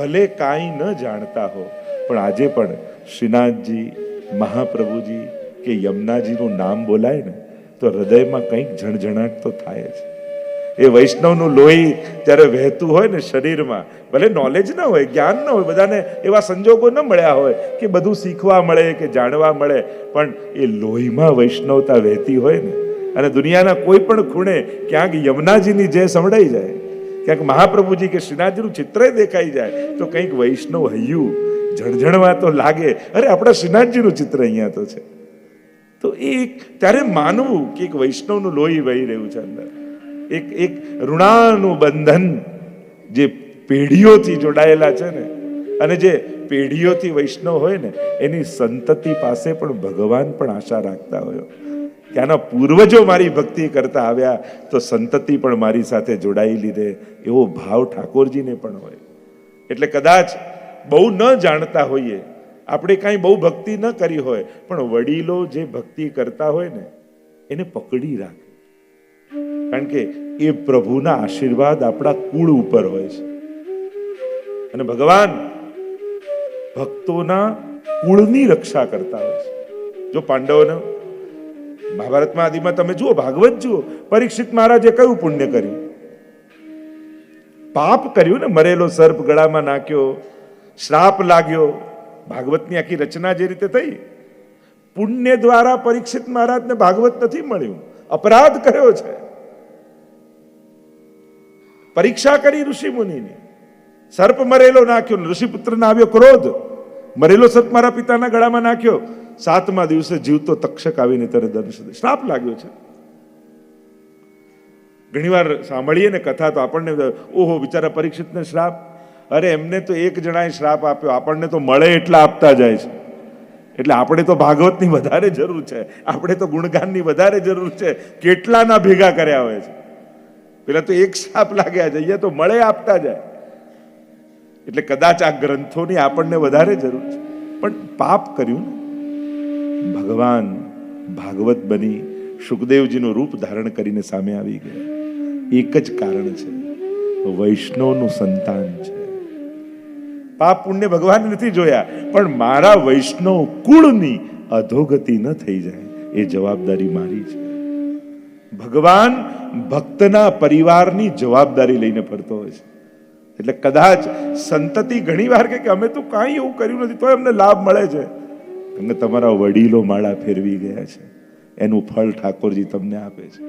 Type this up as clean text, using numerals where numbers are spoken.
ભલે કાંઈ ન જાણતા હો, પણ આજે પણ શ્રીનાથજી, મહાપ્રભુજી કે યમુનાજીનું નામ બોલાય ને તો હૃદયમાં કંઈક ઝણઝણાટ તો થાય જ. એ વૈષ્ણવનું લોહી જ્યારે વહેતું હોય ને શરીરમાં, ભલે નોલેજ ન હોય, જ્ઞાન ન હોય, બધાને એવા સંજોગો ન મળ્યા હોય કે બધું શીખવા મળે કે જાણવા મળે, પણ એ લોહીમાં વૈષ્ણવતા વહેતી હોય ને, અને દુનિયાના કોઈ પણ ખૂણે ક્યાંક યમુનાજીની જય સંભળાઈ જાય, ક્યાંક મહાપ્રભુજી કે શ્રીનાથજીનું ચિત્ર દેખાઈ જાય તો કંઈક વૈષ્ણવ હૈયું ઝણઝણવા તો લાગે, અરે આપણા શ્રીનાથજીનું ચિત્ર અહીંયા તો છે. તો એક ત્યારે માનવું કે એક વૈષ્ણવનું લોહી વહી રહ્યું છે અંદર, એક ઋણાનું બંધન જે પેઢીઓથી જોડાયેલા છે ને, અને જે પેઢીઓથી વૈષ્ણવ હોય ને એની સંતતિ પાસે પણ ભગવાન પણ આશા રાખતા હોય કે આના પૂર્વજો મારી ભક્તિ કરતા આવ્યા તો સંતતિ પણ મારી સાથે જોડાયેલી રહે, એવો ભાવ ઠાકોરજીને પણ હોય. એટલે કદાચ બહુ ન જાણતા હોઈએ, આપણે કાંઈ બહુ ભક્તિ ન કરી હોય, પણ વડીલો જે ભક્તિ કરતા હોય ને એને પકડી રાખે, કારણ કે એ પ્રભુના આશીર્વાદ આપણા કુળ ઉપર હોય છે. અને ભગવાન ભક્તોના કુળની રક્ષા કરતા હોય છે. જો પાંડવોને મહાભારતમાં આદિમાં તમે જુઓ, ભાગવત જુઓ, પરીક્ષિત મહારાજે કયું પુણ્ય કર્યું? પાપ કર્યું ને, મરેલો સર્પ ગળામાં નાખ્યો, શ્રાપ લાગ્યો. ભાગવતની આખી રચના જે રીતે થઈ, પુણ્ય દ્વારા પરીક્ષિત મહારાજને ભાગવત નથી મળ્યું, અપરાધ કર્યો છે. પરીક્ષા કરી ઋષિ મુનિની, સર્પ મરેલો નાખ્યો, ઋષિપુત્રને આવ્યો ક્રોધ, મરેલો સર્પ મારા પિતાના ગળામાં નાખ્યો, 7મા દિવસે જીવતો તક્ષક આવીને તને દંશ દે, શ્રાપ લાગ્યો છે. ઘણીવાર સાંભળીએ ને કથા તો આપણને ઓહો બિચારા પરીક્ષિતને શ્રાપ, અરે એમને તો એક જણાએ શ્રાપ આપ્યો, આપણને તો મળે એટલા આપતા જાય છે. એટલે આપણે તો ભાગવતની વધારે જરૂર છે, આપણે તો ગુણગાનની વધારે જરૂર છે, કેટલાના ભેગા કર્યા હોય છે. પેલા તો એક શ્રાપ લાગ્યા છે, અહીંયા તો મળે આપતા જાય. એટલે કદાચ આ ગ્રંથોની આપણને વધારે જરૂર છે, પણ પાપ કર્યું ને, ભગવાન ભાગવત બની સુખદેવજીનું રૂપ ધારણ કરીને સામે આવી ગયા. એક જ કારણ છે, વૈષ્ણવનું સંતાન છે. પાપ પુણ્ય ભગવાન નથી જોયા, પણ મારા વૈષ્ણવ કુળની અધોગતિ ન થઈ જાય એ જવાબદારી મારી છે. ભગવાન ભક્તના પરિવારની જવાબદારી લઈને ફરતો હોય છે. એટલે કદાચ સંતતિ ઘણી વાર કે અમે તો કાંઈ એવું કર્યું નથી તો અમને લાભ મળે છે, અને તમારા વડીલો માળા ફેરવી ગયા છે, એનું ફળ ઠાકોરજી તમને આપે છે.